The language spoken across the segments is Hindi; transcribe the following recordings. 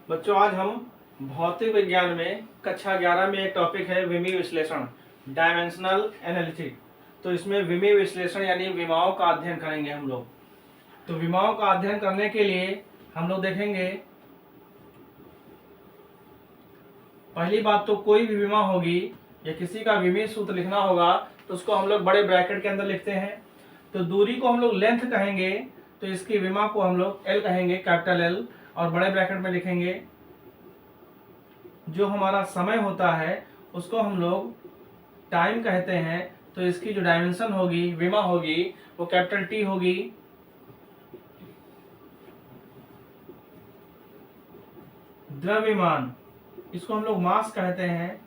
बच्चों, आज हम भौतिक विज्ञान में कक्षा 11 में एक टॉपिक है विमीय विश्लेषण, डायमेंशनल एनालिटिक। तो इसमें विमीय विश्लेषण यानी विमाओं का अध्ययन करेंगे हम लोग। तो विमाओं का अध्ययन करने के लिए हम लोग देखेंगे, पहली बात तो कोई भी विमा होगी या किसी का विमीय सूत्र लिखना होगा तो उसको हम लोग बड़े ब्रैकेट के अंदर लिखते हैं। तो दूरी को हम लोग लेंथ कहेंगे, तो इसकी विमा को हम लोग एल कहेंगे, कैपिटल एल, और बड़े ब्रैकेट में लिखेंगे। जो हमारा समय होता है उसको हम लोग टाइम कहते हैं, तो इसकी जो डायमेंशन होगी, विमा होगी, वो कैपिटल टी होगी। द्रव्यमान, इसको हम लोग मास कहते हैं,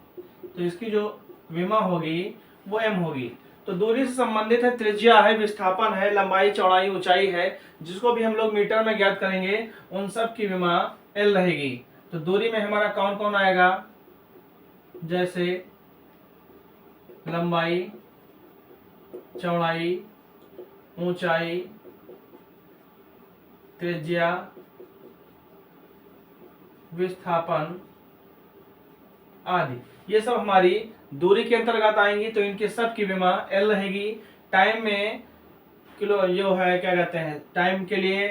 तो इसकी जो विमा होगी वो एम होगी। तो दूरी से संबंधित है, त्रिज्या है, विस्थापन है, लंबाई, चौड़ाई, ऊंचाई है, जिसको भी हम लोग मीटर में ज्ञात करेंगे उन सब की विमा एल रहेगी। तो दूरी में हमारा कौन कौन आएगा, जैसे लंबाई, चौड़ाई, ऊंचाई, त्रिज्या, विस्थापन आदि, ये सब हमारी दूरी के अंतर्गत आएंगी। तो इनके सब की विमा एल रहेगी। टाइम में किलो, जो है क्या कहते हैं, टाइम के लिए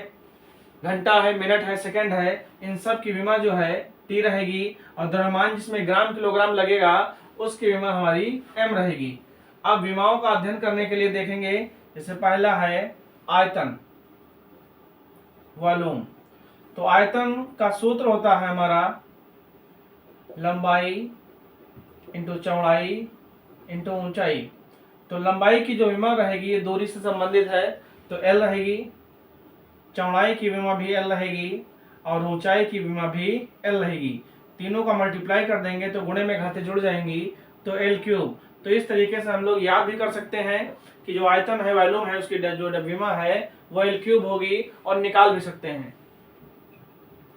घंटा है, मिनट है, सेकंड है, इन सब की विमा जो है टी रहेगी। और द्रव्यमान जिसमें ग्राम किलोग्राम लगेगा उसकी विमा हमारी एम रहेगी। अब विमाओं का अध्ययन करने के लिए देखेंगे, जैसे पहला है आयतन, वॉल्यूम। तो आयतन का सूत्र होता है हमारा लंबाई इंटू चौड़ाई इंटू ऊंचाई। तो लंबाई की जो विमा रहेगी ये दूरी से संबंधित है, तो एल रहेगी। चौड़ाई की विमा भी एल रहेगी और ऊंचाई की विमा भी एल रहेगी। तीनों का मल्टीप्लाई कर देंगे तो गुणे में घातें जुड़ जाएंगी, तो एल क्यूब। तो इस तरीके से हम लोग याद भी कर सकते हैं कि जो आयतन है, वॉल्यूम है, उसकी जो विमा है वो एल क्यूब होगी, और निकाल भी सकते हैं।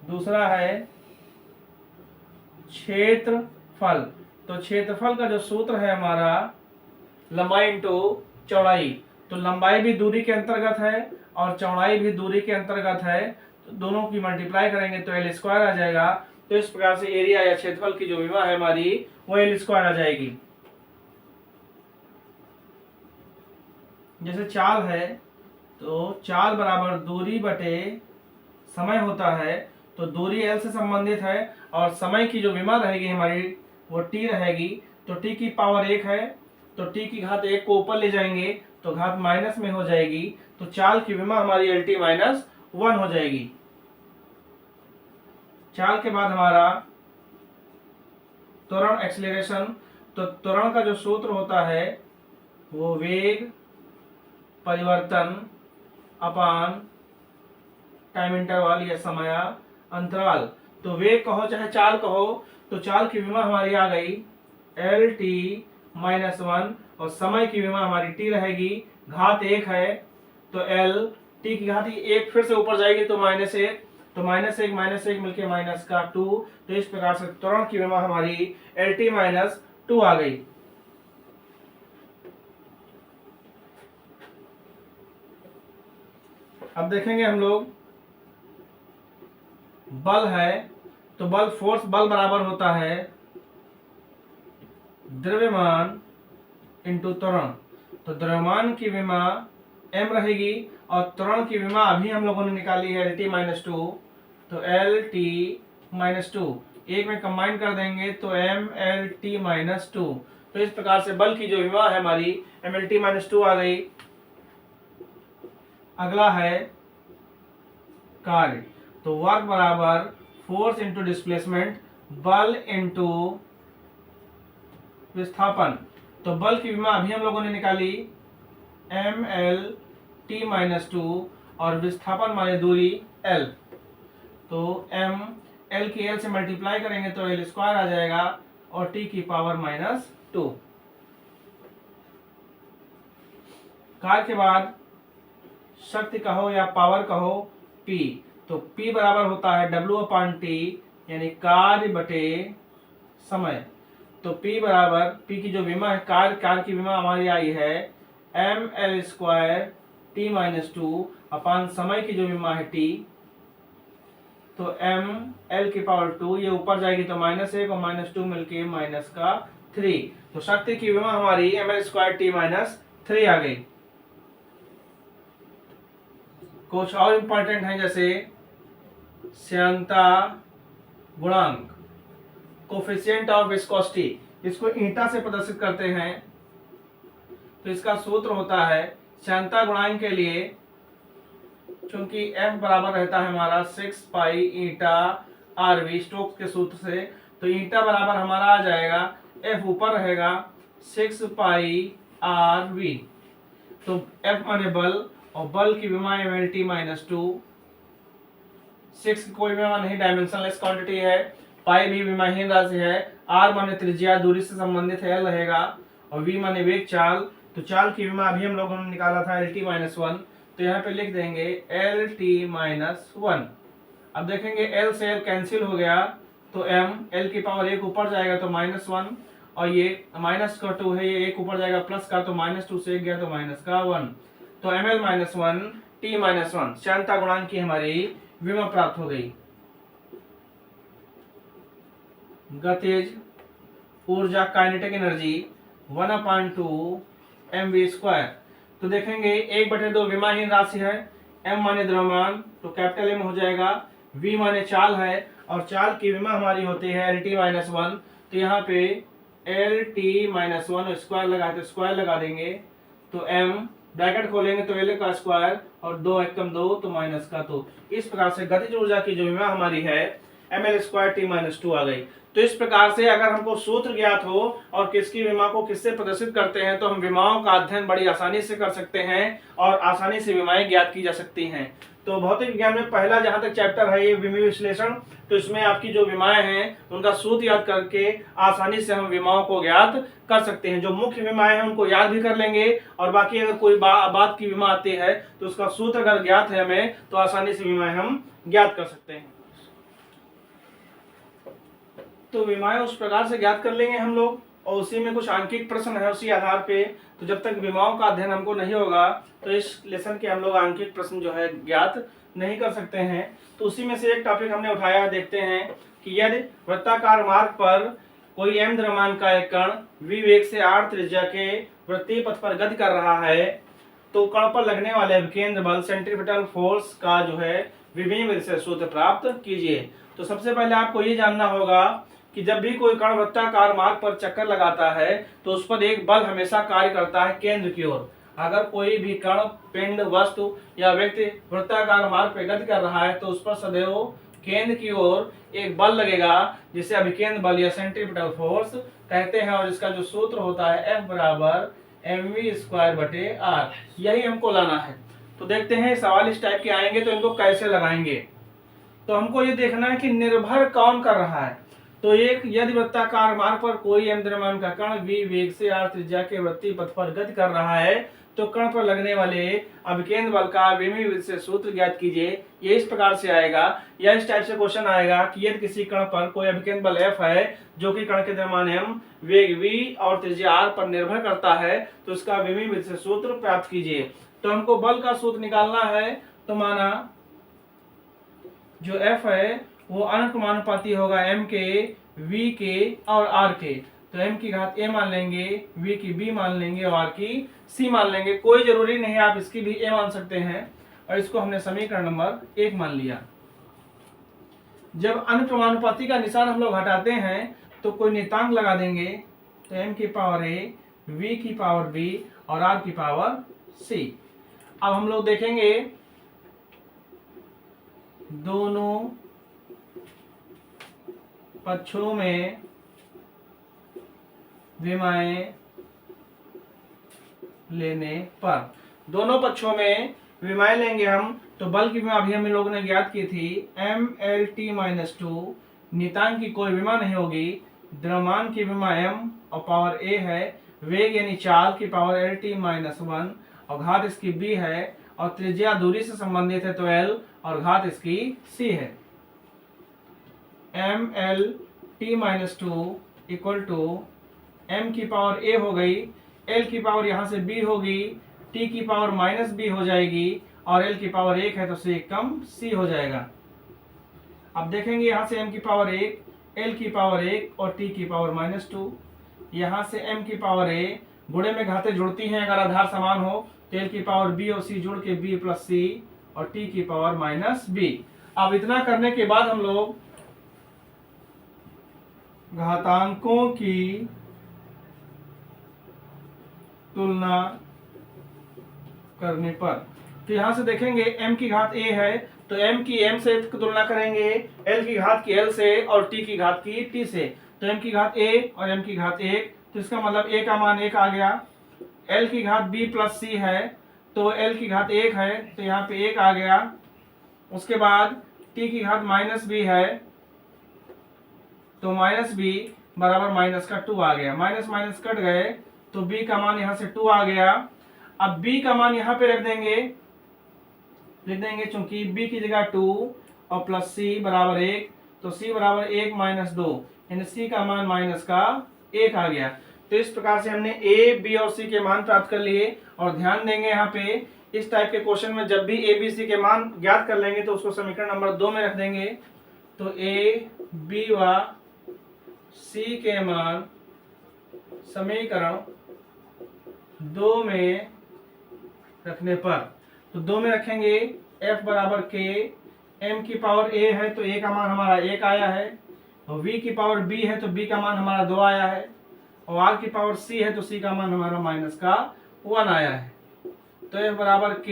दूसरा है क्षेत्रफल। तो क्षेत्रफल का जो सूत्र है हमारा लंबाई इंटू चौड़ाई। तो लंबाई भी दूरी के अंतर्गत है और चौड़ाई भी दूरी के अंतर्गत है, तो दोनों की मल्टीप्लाई करेंगे तो एल स्क्वायर आ जाएगा। तो इस प्रकार से एरिया या क्षेत्रफल की जो विमा है हमारी वो एल स्क्वायर आ जाएगी। जैसे चाल है, तो चाल बराबर दूरी बटे समय होता है। तो दूरी एल से संबंधित है और समय की जो विमा रहेगी हमारी वो टी रहेगी। तो टी की पावर 1 है, तो टी की घात 1 को ऊपर ले जाएंगे तो घात माइनस में हो जाएगी। तो चाल की विमा हमारी एल टी माइनस 1 हो जाएगी। चाल के बाद हमारा त्वरण, एक्सीलरेशन। तो त्वरण का जो सूत्र होता है वो वेग परिवर्तन अपान टाइम इंटरवल या समय अंतराल। तो वेग कहो चाहे चाल कहो, तो चाल की विमा हमारी आ गई एल टी माइनस 1, और समय की विमा हमारी टी रहेगी। घात 1 है तो एल, टी की घात 1 फिर से ऊपर जाएगी तो -1, तो -1 मिलके -2। तो इस प्रकार से त्वरण की विमा हमारी एल टी माइनस 2 आ गई। अब देखेंगे हम लोग, बल है, तो बल, फोर्स, बल बराबर होता है द्रव्यमान इंटू त्वरण। तो द्रव्यमान की विमा m रहेगी और त्वरण की विमा अभी हम लोगों ने निकाली है एल टी माइनस 2, तो एल टी माइनस 2 एक में कंबाइन कर देंगे तो एम एल टी माइनस 2। तो इस प्रकार से बल की जो विमा है हमारी एम एल टी माइनस 2 आ गई। अगला है कार्य। तो वर्क बराबर फोर्स इंटू डिस्प्लेसमेंट, बल इंटू विस्थापन। तो बल की विमा अभी हम लोगों ने निकाली एम एल टी माइनस 2 और विस्थापन माने दूरी एल। तो एम, एल की एल से मल्टीप्लाई करेंगे तो एल स्क्वायर आ जाएगा और टी की पावर -2। कार्य के बाद शक्ति कहो या पावर कहो P। तो P बराबर होता है W/T, यानी कार्य बटे समय। तो P बराबर, P की जो विमा है, कार्य की विमा हमारी आई है ml² T-2 अपान समय की जो विमा है T, तो m l की पावर 2, ये ऊपर जाएगी तो -1 और -2 मिलके -3। तो शक्ति की विमा हमारी ml²t-3 आ गई। कुछ और इंपॉर्टेंट है जैसे श्यानता गुणांक, कोफिशिएंट ऑफ विस्कोसिटी, इसको ईटा से प्रदर्शित करते हैं। तो इसका सूत्र होता है श्यानता गुणांक के लिए, चूंकि F बराबर रहता है हमारा 6 पाई ईटा RV स्टोक्स के सूत्र से, तो ईटा बराबर हमारा आ जाएगा, F ऊपर रहेगा 6 पाई RV। तो F माने बल, और बल की विमा mlt-2, 6 की कोई विमा नहीं, डायमेंशनलेस क्वांटिटी है, पाई भी विमाहीन राशि है, R माने त्रिज्या दूरी से संबंधित है, L रहेगा, और V माने वेग चाल। तो चाल की विमा अभी हम लोगों ने निकाला था lt-1, तो यहाँ पे लिख देंगे lt-1। अब देखेंगे L से L कैंसिल हो गया, तो m L की पावर 1 ऊपर जाएगा तो -1, और ये -2 है, ये 1 ऊपर जाएगा प्लस का, तो -2 से 1 गया तो -1, तो ml-1 t-1 श्यानता गुणांक की हमारी विमा प्राप्त हो गई। गतिज ऊर्जा काइनेटिक एनर्जी 1/2 mv²। तो देखेंगे 1/2 विमाहीन राशि है, m माने द्रव्यमान, तो कैपिटल M हो जाएगा, v माने चाल है, और चाल की विमा हमारी होती है lt-1। तो यहाँ पे lt-1 स्क्वायर लगाए तो स्क्वायर लगा देंगे, तो m ब्रैकेट खोलेंगे तो L का स्क्वायर, और 2 एकम 2 तो माइनस का। तो इस प्रकार से गतिज ऊर्जा की जो विमा हमारी है ml²t-2 आ गई। तो इस प्रकार से अगर हमको सूत्र ज्ञात हो और किसकी विमा को किससे प्रदर्शित करते हैं, तो हम विमाओं का अध्ययन बड़ी आसानी से कर सकते हैं और आसानी से विमाएं ज्ञात की जा सकती हैं। तो भौतिक विज्ञान में पहला जहां तक चैप्टर है ये विमीय विश्लेषण, तो इसमें आपकी जो विमाएं हैं उनका सूत्र याद करके आसानी से हम विमाओं को ज्ञात कर सकते हैं। जो मुख्य विमाएं हैं उनको याद भी कर लेंगे, और बाकी अगर कोई बात की विमा आती है तो उसका सूत्र अगर ज्ञात है हमें, तो आसानी से विमाएं हम ज्ञात कर सकते हैं। तो विमाएं उस प्रकार से ज्ञात कर लेंगे हम लोग, और उसी में कुछ आंकिक प्रश्न है उसी आधार पे। तो जब तक विमाओं का अध्ययन हमको नहीं होगा तो इस लेसन के हम लोग आंकिक प्रश्न जो है ज्ञात नहीं कर सकते हैं। तो उसी में से एक टॉपिक हमने उठाया, देखते हैं कि यदि वृत्ताकार मार्ग पर कोई m द्रव्यमान का एक कण v वेग से r त्रिज्या के वृत्तीय पथ पर गति कर रहा है, तो कण पर लगने वाले अभिकेंद्र बल सेंट्रीपिटल फोर्स का जो है विमीय विश्लेषण सूत्र प्राप्त कीजिए। तो सबसे पहले आपको ये जानना होगा कि जब भी कोई कण वृत्ताकार मार्ग पर चक्कर लगाता है तो उस पर एक बल हमेशा कार्य करता है केंद्र की ओर। अगर कोई भी कण, पिंड, वस्तु या व्यक्ति वृत्ताकार मार्ग पर गति कर रहा है तो उस पर सदैव केंद्र की ओर एक बल लगेगा, जिसे अभिकेंद्र बल या सेंट्रीपिटल फोर्स कहते हैं, और इसका जो सूत्र होता है F बराबर mv²/r। यही हमको लाना है। तो देखते हैं सवाल इस टाइप के आएंगे तो इनको कैसे लगाएंगे। तो हमको ये देखना है कि निर्भर कौन कर रहा है। तो एक, यदि वृत्ताकार मार्ग पर कोई m द्रव्यमान का कण v वेग से r त्रिज्या के वृत्तीय पथ पर गति कर रहा है, तो कण पर लगने वाले अभिकेंद्र बल का विमीय विश्लेषण सूत्र ज्ञात कीजिए। ये इस प्रकार से आएगा, या इस टाइप से क्वेश्चन आएगा कि यदि किसी कण पर कोई अभिकेंद्र बल F है जो कि कण के द्रव्यमान m, वेग v और त्रिज्या r पर निर्भर करता है, तो उसका विमीय विश्लेषण सूत्र प्राप्त कीजिए। तो हमको बल का सूत्र निकालना है, तो माना जो F है वो अनुक्रमानुपाती होगा m के, v के और r के। तो m की घात a मान लेंगे, v की b मान लेंगे और r की c मान लेंगे। कोई जरूरी नहीं है, आप इसकी भी a मान सकते हैं, और इसको हमने समीकरण नंबर 1 मान लिया। जब अनुक्रमानुपाती का निशान हम लोग हटाते हैं तो कोई नियतांक लगा देंगे, तो m की पावर a, v की पावर b और r की पावर c। अब हम लोग देखेंगे दोनों पक्षों में विमाएं लेने पर, दोनों पक्षों में विमाएं लेंगे हम, तो बल की विमा अभी हम लोगों ने ज्ञात की थी mlt-2, नियतांक की कोई विमा नहीं होगी, द्रव्यमान की विमा m और पावर a है, वेग यानी चाल की पावर lt-1 और घात इसकी b है, और त्रिज्या दूरी से संबंधित है तो l और घात इसकी c है। mlt-2 इक्वल टू m की पावर a हो गई, l की पावर यहाँ से b होगी, t की पावर -b हो जाएगी, और l की पावर 1 है तो से कम c हो जाएगा। अब देखेंगे यहाँ से m की पावर 1, l की पावर 1 और t की पावर -2। यहाँ से m की पावर a, गुणे में घातें जुड़ती हैं अगर आधार समान हो, तो l की पावर b और c जुड़ के b प्लस c और t की पावर -b। अब इतना करने के बाद हम लोग घातांकों की तुलना करने पर, तो यहां से देखेंगे m की घात a है तो m की m से तुलना करेंगे, l की घात की l से और t की घात की t से। तो m की घात a और m की घात 1, तो इसका मतलब a का मान 1 आ गया। l की घात b प्लस c है तो l की घात 1 है तो यहाँ पे 1 आ गया। उसके बाद t की घात -b है तो -b बराबर माइनस का 2 आ गया। माइनस माइनस कट गए तो b का मान यहाँ से 2 आ गया। अब b का मान यहाँ पे रख देंगे, लिख देंगे चूंकि b की जगह 2 और प्लस c बराबर 1, तो c बराबर 1 माइनस 2, यानी c का मान माइनस का 1 आ गया। तो इस प्रकार से हमने a, b और c के मान प्राप्त कर लिए। और ध्यान देंगे यहाँ पे इस टाइप के क्वेश्चन में जब भी a, b, c के मान ज्ञात कर लेंगे तो उसको समीकरण नंबर 2 में रख देंगे। तो a, b व c के मान समीकरण 2 में रखने पर, तो 2 में रखेंगे f बराबर k, m की पावर a है तो a का मान हमारा 1 आया है, और v की पावर b है तो b का मान हमारा 2 आया है, और r की पावर c है तो c का मान हमारा माइनस का 1 आया है। तो f बराबर k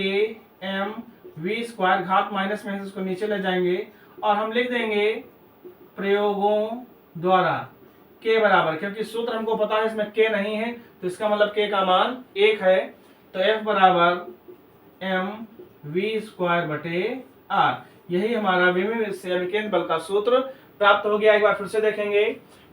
m v स्क्वायर, घात माइनस में है इसको नीचे ले जाएंगे और हम लिख देंगे प्रयोगों द्वारा k बराबर, क्योंकि सूत्र हमको पता है इसमें k नहीं है तो इसका मतलब k का मान 1 है। तो f बराबर m v स्क्वायर बटे r, यही हमारा विमिव से अभिकेंद्र बल का सूत्र प्राप्त हो गया। एक बार फिर से देखेंगे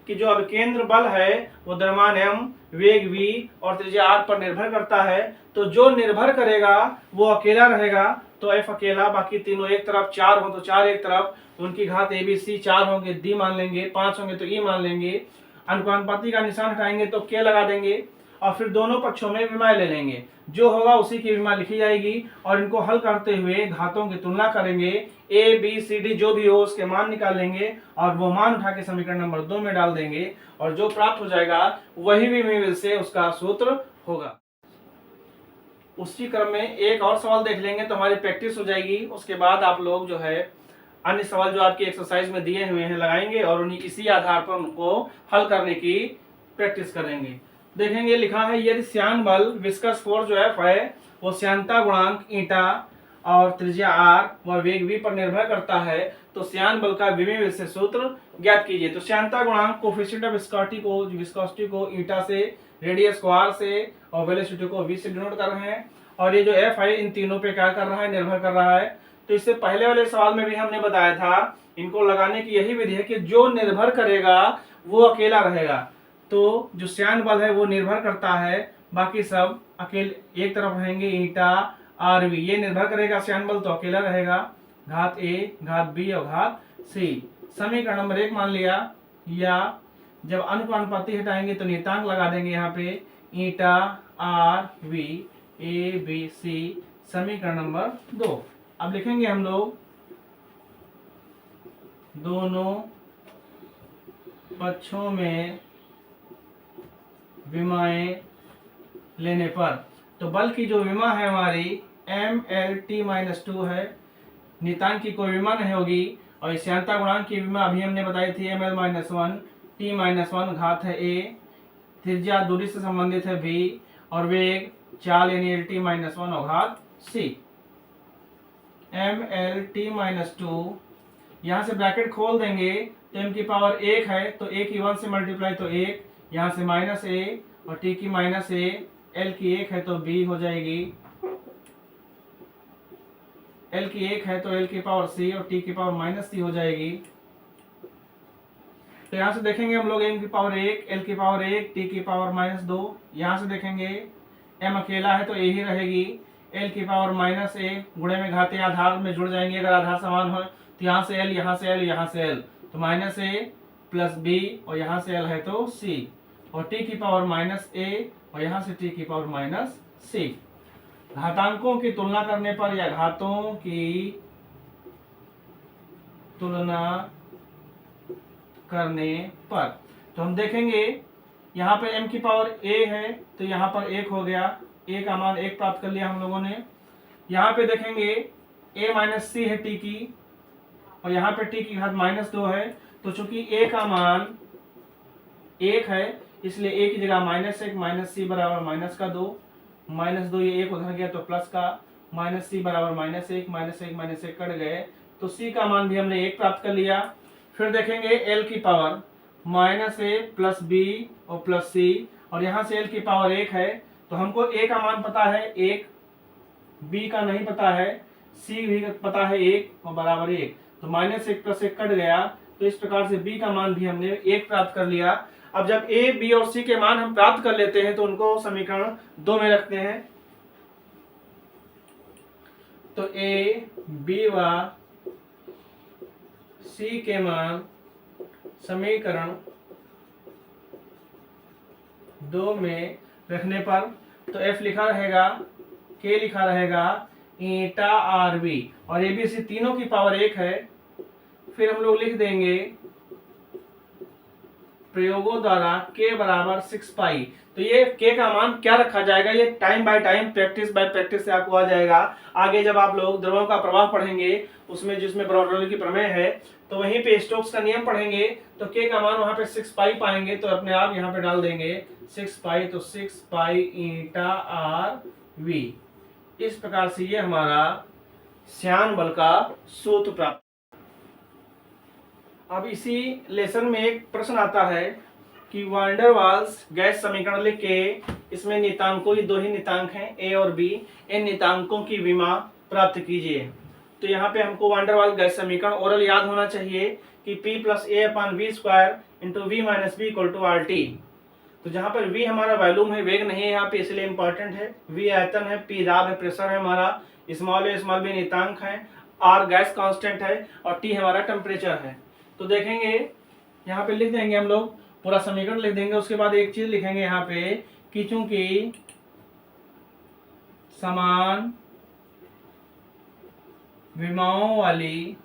कि जो अभिकेंद्र बल है वो द्रव्यमान m, वेग v और त्रिज्या r पर निर्भर करता है। तो जो निर्भर करेगा वो अकेला रहेगा तो f अकेला, बाकी तीनों एक तरफ, 4 हो तो 4 एक तरफ, तो उनकी घात a b c 4 होंगे d मान लेंगे, 5 होंगे तो e मान लेंगे। अनुपाती का निशान हटाएंगे तो k लगा देंगे और फिर दोनों पक्षों में विमाय ले लेंगे, जो होगा उसी की विमाय लिखी जाएगी। और इनको हल करते हुए घातों की तुलना करेंगे, a b c d जो भी हो उसके मान निकालेंगे और वो मान उठा के समीकरण नंबर 2 में डाल देंगे और जो प्राप्त हो जाएगा वही विमिव से उसका सूत्र होगा। उसी क्रम में एक और सवाल देख लेंगे तो हमारी प्रैक्टिस हो जाएगी। उसके बाद आप लोग जो है अन्य सवाल जो आपकी एक्सरसाइज में दिए हुए हैं लगाएंगे और उन्हीं इसी आधार पर उनको हल करने की प्रैक्टिस करेंगे। देखेंगे लिखा है यदि श्यान बल विस्कस फोर्स जो F है वो श्यानता गुणांक ईटा और त्रिज्या r व वेग v पर निर्भर करता है तो श्यान बल का विमिव से सूत्र ज्ञात कीजिए। तो श्यानता गुणांक कोफिशिएंट ऑफ विस्कोसिटी को ईटा से, रेडियस को r से और वेलोसिटी को v से डिनोट कर रहे हैं। और ये जो F है इन तीनों पे क्या कर रहा है, निर्भर कर रहा है। तो इससे पहले वाले सवाल में भी हमने बताया था इनको लगाने की यही विधि है कि जो निर्भर करेगा वो अकेला रहेगा। तो जो श्यान बल है वो निर्भर करता है, बाकी सब अकेले एक तरफ रहेंगे, ईटा आर वी, ये निर्भर करेगा श्यान बल तो अकेला रहेगा, घात ए, घात बी और घात सी। समीकरण नंबर 1 मान लिया, या जब अनुपाती हटाएंगे तो नियतांक लगा देंगे यहाँ पे eta R V A B C, समीकरण नंबर 2। अब लिखेंगे हम लोग दोनों पक्षों में विमाएं लेने पर, तो बल की जो विमा है हमारी mlt-2 है, नियतांक की कोई विमा नहीं होगी, और श्यानता गुणांक की विमा अभी हमने बताई थी ml-1 t-1 घात है a, त्रिज्या दूरी से संबंधित है v और वेग चाल यानी lt-1 और घात c। mlt-2 यहाँ से ब्रैकेट खोल देंगे तो m की पावर 1 है तो a की 1 से मल्टीप्लाई तो 1, यहाँ से माइनस a और t की माइनस a, l की 1 है तो b हो जाएगी, l की 1 है तो l की पावर c और t की पावर माइनस c हो जाएगी। तो यहाँ से देखेंगे हम लोग m की पावर 1, l की पावर 1, t की पावर -2। यहाँ से देखेंगे m अकेला है तो a ही रहेगी, l की पावर -a, गुणे में घाते आधार में जुड़ जाएंगे अगर आधार समान हो, तो यहाँ से l, यहाँ से l, यहाँ से l, तो -a प्लस b और यहाँ से l है तो c, और t की पावर -a और यहाँ से t की पावर -c। घातांकों की तुलना करने पर या घातों की तुलना करने पर। तो हम देखेंगे यहाँ पर m की पावर a है, तो यहाँ पर 1 हो गया, a का मान 1 प्राप्त कर लिया हम लोगों ने। यहाँ पे देखेंगे a माइनस सी है t की, और यहाँ पे t की घात -2 है। तो चूंकि a का मान 1 है, इसलिए a की जगह -1 माइनस सी बराबर -2, -2 ये 1 उधर गया तो प्लस का, माइनस सी बराबर -1, -1 कट गए, तो c का मान भी हमने 1 प्राप्त कर लिया। फिर देखेंगे l की पावर -a प्लस b और प्लस c, और यहाँ से l की पावर 1 है, तो हमको a का मान पता है 1, b का नहीं पता है, c भी पता है 1 और बराबर 1, तो -1 प्लस 1 कट गया। तो इस प्रकार से b का मान भी हमने 1 प्राप्त कर लिया। अब जब a, b और c के मान हम प्राप्त कर लेते हैं तो उनको समीकरण 2 में रखते हैं। तो a, b व c के मान समीकरण 2 में रखने पर तो f लिखा रहेगा, k लिखा रहेगा ईटा आर बी, और ए बी सी तीनों की पावर 1 है। फिर हम लोग लिख देंगे प्रयोगों द्वारा k बराबर 6 पाई। तो ये k का मान क्या रखा जाएगा, ये time by time, practice by practice से आपको आ जाएगा। आगे जब आप लोग द्रव्यों का प्रवाह पढ़ेंगे, उसमें जिसमें ब्राउडली की प्रमेय है, तो वहीं पे स्टोक्स का नियम पढ़ेंगे, तो k का मान वहां पे 6 पाई पाएंगे, तो अपने आप यहाँ पे डाल देंगे 6 पाई, तो 6 पाई ईटा आर वी। इस प्रकार से ये हमारा श्यान बल का सूत्र प्राप्त। अब इसी लेसन में एक प्रश्न आता है कि वान डेर वाल्स गैस समीकरण लिख के इसमें नियतांकों, ये 2 ही नियतांक हैं a और b, इन नियतांकों की विमा प्राप्त कीजिए। तो यहाँ पे हमको वान डेर वाल्स गैस समीकरण ओरल याद होना चाहिए कि p plus a upon V square into V minus B equal to R T. तो जहाँ पर v हमारा वॉल्यूम है, वेग नहीं है यहाँ पे, इसलिए इंपॉर्टेंट है। v आयतन है, p दाब है, प्रेशर है हमारा, स्मॉल a स्मॉल b नियतांक है, r गैस कांस्टेंट है, और t हमारा टेम्परेचर है। तो देखेंगे यहाँ पे लिख देंगे हम लोग, पूरा समीकरण लिख देंगे। उसके बाद एक चीज लिखेंगे यहाँ पे कि चूंकि समान विमाओं वाली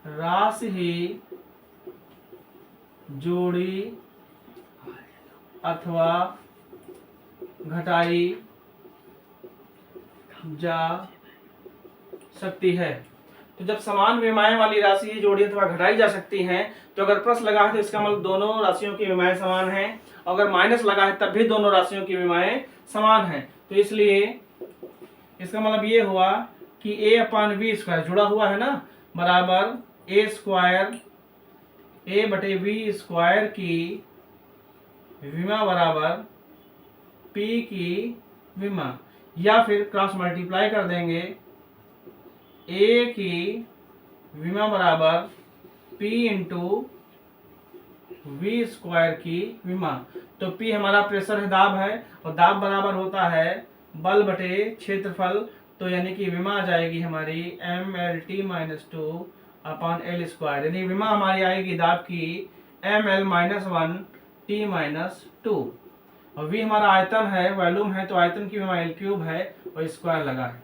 राशि ही जोड़ी अथवा घटाई जा सकती है। तो जब समान विमाएं वाली राशि ही जोड़ी अथवा घटाई जा सकती हैं, तो अगर प्लस लगा है तो इसका मतलब दोनों राशियों की विमाएं समान हैं, अगर माइनस लगा है तब भी दोनों राशियों की विमाएं समान हैं। तो इसलिए इसका मतलब ये हुआ कि a अपान वी स्क्वायर जुड़ा हुआ है ना, बराबर a स्क्वायर a बटे वी स्क्वायर की विमा बराबर p की विमा, या फिर क्रॉस मल्टीप्लाई कर देंगे, a की विमा बराबर p इंटू वी स्क्वायर की विमा। तो p हमारा प्रेशर है, दाब है, और दाब बराबर होता है बल बटे क्षेत्रफल। तो यानी कि विमा आ जाएगी हमारी mlt-2 अपान एल स्क्वायर, यानी विमा हमारी आएगी दाब की ml-1t-2, और v हमारा आयतन है, वॉल्यूम है, तो आयतन की विमा L³ है और स्क्वायर लगा है।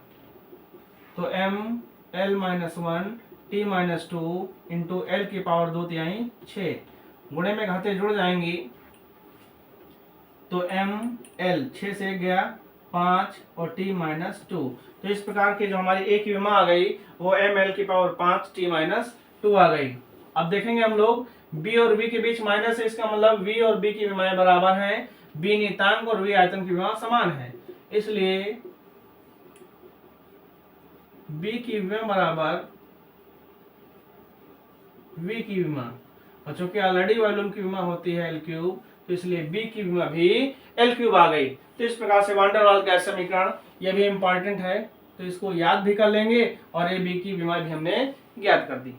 तो ml-1t-2 इंटू एल की पावर 2/6, गुणे में घाते जुड़ जाएंगी, तो ml 6 से गया 5 और t-2। तो इस प्रकार के जो हमारी एक विमा आ गई वो ml की पावर 5 t-2 आ गई। अब देखेंगे हम लोग b और b के बीच माइनस है, इसका मतलब v और b की विमाएं बराबर हैं, b नियतांक और v आयतन की विमा समान है, इसलिए b की विमा बराबर v की विमा, और चूंकि ऑलरेडी वॉल्यूम की विमा होती है L³, तो इसलिए b की विमा भी L³ आ गई। तो इस प्रकार से वान डेर वाल्स गैस समीकरण ये भी इंपॉर्टेंट है, तो इसको याद भी कर लेंगे, और a b की विमा भी हमने ज्ञात कर दी।